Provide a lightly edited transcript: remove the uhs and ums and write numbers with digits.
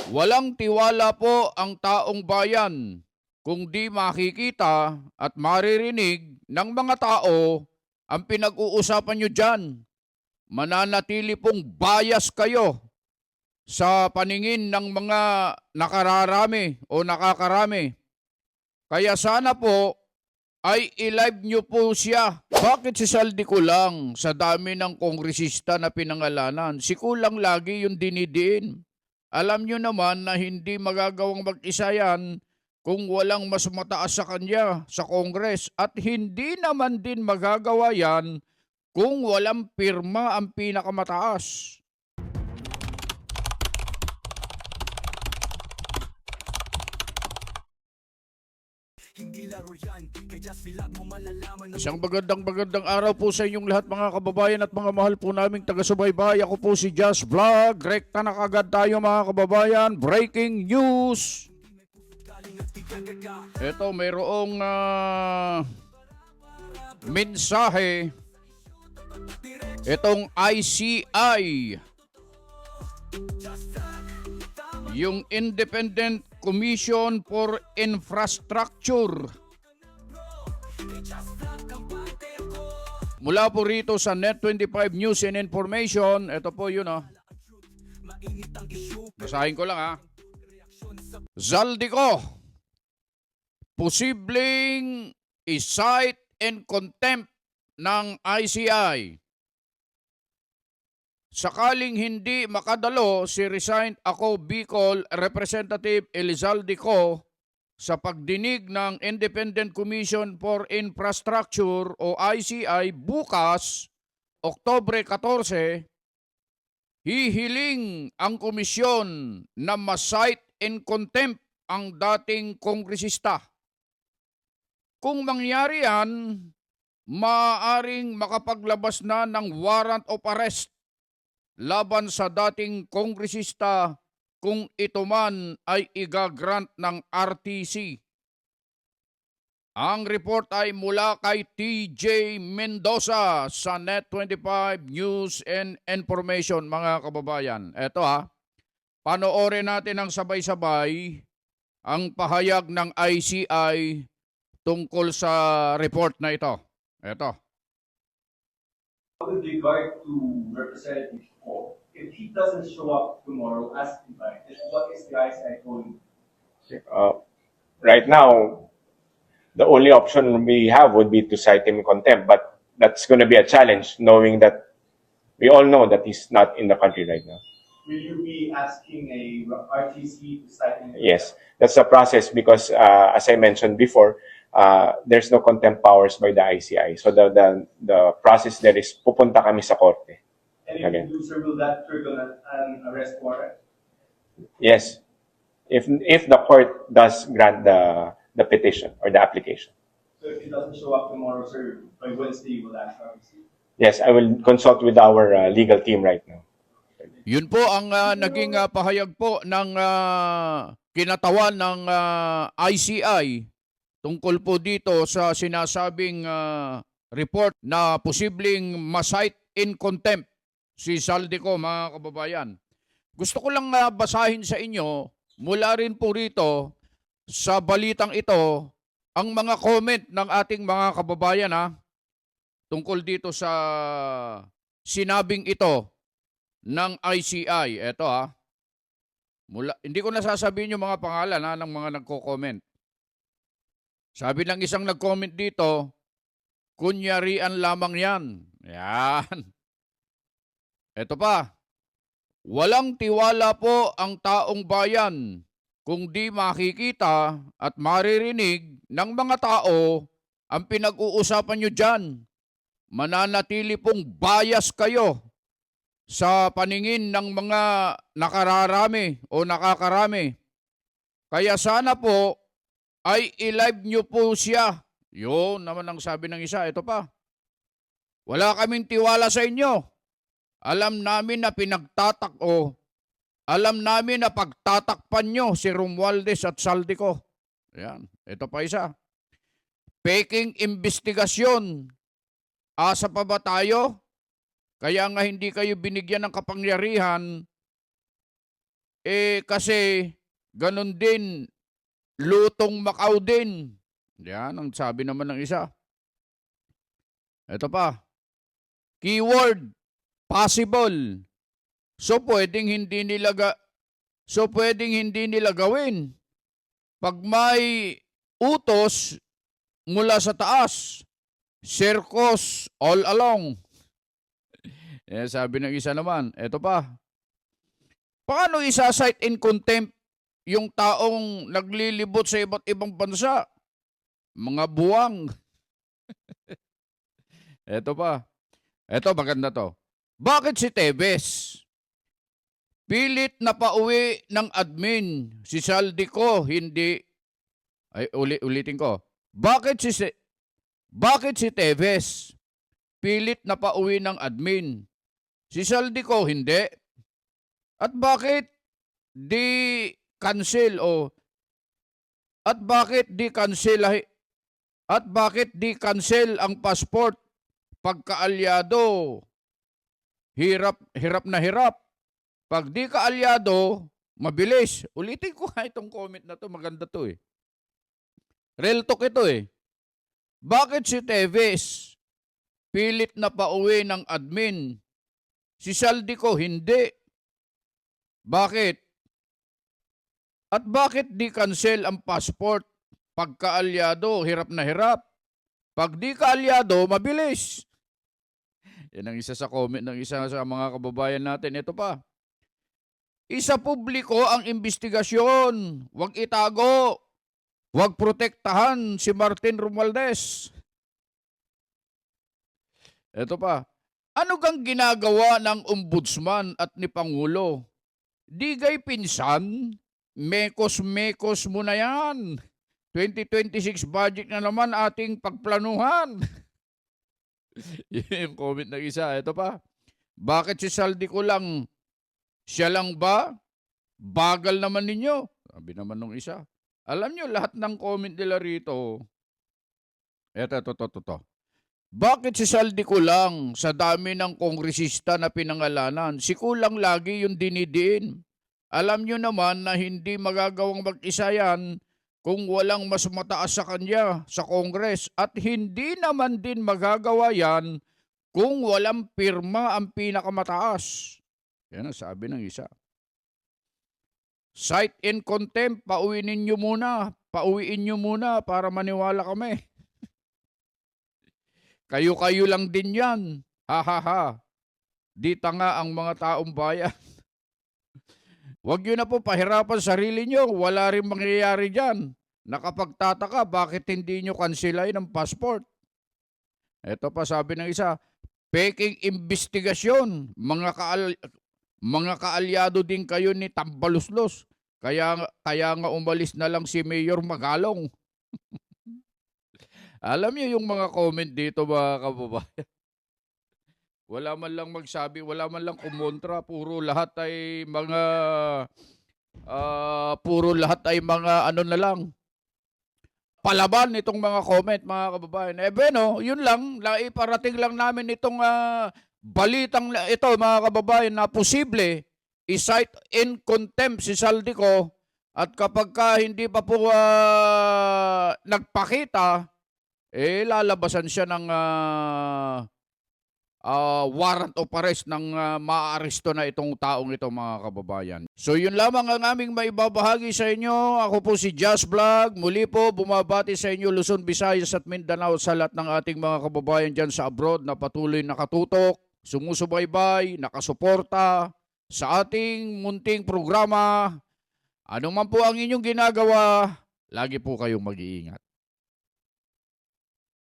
Walang tiwala po ang taong bayan kung di makikita at maririnig ng mga tao ang pinag-uusapan nyo dyan. Mananatili pong bias kayo sa paningin ng mga nakararami o nakakarami. Kaya sana po ay i-live nyo po siya. Bakit si Saldi Kulang sa dami ng kongresista na pinangalanan? Si Kulang lagi yung dinidiin. Alam nyo naman na hindi magagawang mag-isa yan kung walang mas mataas sa kanya sa Kongres. At hindi naman din magagawa yan kung walang pirma ang pinakamataas. Isang magandang araw po sa inyong lahat mga kababayan at mga mahal po naming taga-subaybay. Ako po si Just Vlog. Rekta na kagad tayo mga kababayan. Breaking news! Ito, mayroong mensahe. Itong ICI, yung Independent Commission for Infrastructure. Mula po rito sa Net25 News and Information, ito po yun basahin ko lang Zaldico, posibleng i-cite and contempt ng ICI. Sakaling hindi makadalo si resigned ako Bicol Representative Elizaldico sa pagdinig ng Independent Commission for Infrastructure o ICI bukas, Oktubre 14, hihiling ang komisyon na ma-cite in contempt ang dating kongresista. Kung mangyari yan, maaaring makapaglabas na ng warrant of arrest laban sa dating kongresista kung ito man ay igagrant ng RTC. Ang report ay mula kay TJ Mendoza sa Net25 News and Information mga kababayan. Ito panoorin natin ng sabay-sabay ang pahayag ng ICI tungkol sa report na ito. Ito. With regard to Representative Paul, if he doesn't show up tomorrow as invited, what is the ICI going to do? Right now, the only option we have would be to cite him in contempt, but that's going to be a challenge, knowing that we all know that he's not in the country right now. Will you be asking a RTC to cite him? Yes, that's the process because, as I mentioned before, there's no contempt powers by the ICI. So the process there is pupunta kami sa korte. And if you do, sir, will that trigger an arrest warrant? Yes, if the court does grant the petition or the application. So if he doesn't show up tomorrow, sir, by Wednesday, you will ask RTC? Yes, I will consult with our legal team right now. Yun po ang naging pahayag po ng kinatawan ng ICI tungkol po dito sa sinasabing report na posibleng ma-cite in contempt si Zaldico mga kababayan. Gusto ko lang basahin sa inyo mula rin po rito sa balitang ito ang mga comment ng ating mga kababayan tungkol dito sa sinabing ito ng ICI. Ito hindi ko nasasabihin yung mga pangalan ng mga nagko-comment. Sabi ng isang nag-comment dito, kunyarian lamang yan. Yan. Ito pa, walang tiwala po ang taong bayan kung di makikita at maririnig ng mga tao ang pinag-uusapan nyo dyan. Mananatili pong bias kayo sa paningin ng mga nakararami o nakakarami. Kaya sana po ay i-live nyo po siya. Yun naman ang sabi ng isa. Ito pa. Wala kaming tiwala sa inyo. Alam namin na alam namin na pagtatakpan nyo si Romualdez at Zaldico. Ayan. Ito pa isa. Peking investigasyon. Asa pa ba tayo? Kaya nga hindi kayo binigyan ng kapangyarihan kasi ganun din, lutong Macau din. Yan ang sabi naman ng isa. Ito pa, keyword, possible. So pwedeng hindi nila gawin. Pag may utos mula sa taas, circus all along. Sabi ng isa naman, eto pa. Paano isa-cite in contempt yung taong naglilibot sa iba't ibang bansa? Mga buwang. Eto pa. Eto, maganda to. Bakit si Tevez pilit na pauwi ng admin? Si Saldico hindi. Ay, ulitin ko. Bakit si Tevez pilit na pauwi ng admin? Si Saldico hindi. At bakit di cancel at bakit di cancel ang passport pagkaalyado? Hirap na hirap. Pag di kaalyado, mabilis. Ulitin ko nga itong comment na to, maganda to eh. Real talk ito eh. Bakit si Tevez pilit na pauwi ng admin? Si Saldico hindi. Bakit? At bakit di cancel ang passport? Pagkaalyado, hirap na hirap. Pag di kaalyado, mabilis. Yan ang isa sa comment ng isa sa mga kababayan natin. Ito pa. Isa publiko ang investigasyon. Huwag itago. Huwag protektahan si Martin Romualdez. Ito pa. Ano kang ginagawa ng ombudsman at ni Pangulo? Digay pinsan, mekos-mekos mo na yan. 2026 budget na naman ating pagplanuhan. Yung comment ng isa. Ito pa. Bakit si Saldico lang? Siya lang ba? Bagal naman ninyo. Sabi naman ng isa. Alam nyo, lahat ng comment nila rito. Ito. Bakit si Saldico lang sa dami ng kongresista na pinangalanan? Si Kulang lagi yung dinidiin. Alam nyo naman na hindi magagawang mag-isa yan kung walang mas mataas sa kanya sa Kongres. At hindi naman din magagawa yan kung walang pirma ang pinakamataas. Yan ang sabi ng isa. Cite in contempt, pauwiin nyo muna para maniwala kami. Kayo-kayo lang din yan. Ha ha ha. Di tanga ang mga taong bayan. Huwag nyo na po pahirapan sarili nyo. Wala rin mangyayari dyan. Nakapagtataka, bakit hindi nyo kansilayin ang passport? Ito pa sabi ng isa, peking investigasyon. Mga kaalyado din kayo ni Tambaluslos. Kaya nga umalis na lang si Mayor Magalong. Alam niyo yung mga comment dito mga kababayan. Wala man lang magsabi, wala man lang kumontra, puro lahat ay mga ano na lang. Palaban itong mga comment mga kababayan. Yun lang, iparating lang namin itong balitang ito mga kababayan na posible i-cite in contempt si Saldico at kapag hindi pa po nagpakita, lalabasan siya ng warrant of arrest ng maaaresto na itong taong ito mga kababayan. So yun lamang ang aming maibabahagi sa inyo. Ako po si Jazz Vlog. Muli po bumabati sa inyo Luzon, Visayas at Mindanao sa lahat ng ating mga kababayan dyan sa abroad na patuloy nakatutok, sumusubaybay, nakasuporta sa ating munting programa. Ano man po ang inyong ginagawa, lagi po kayong mag-iingat.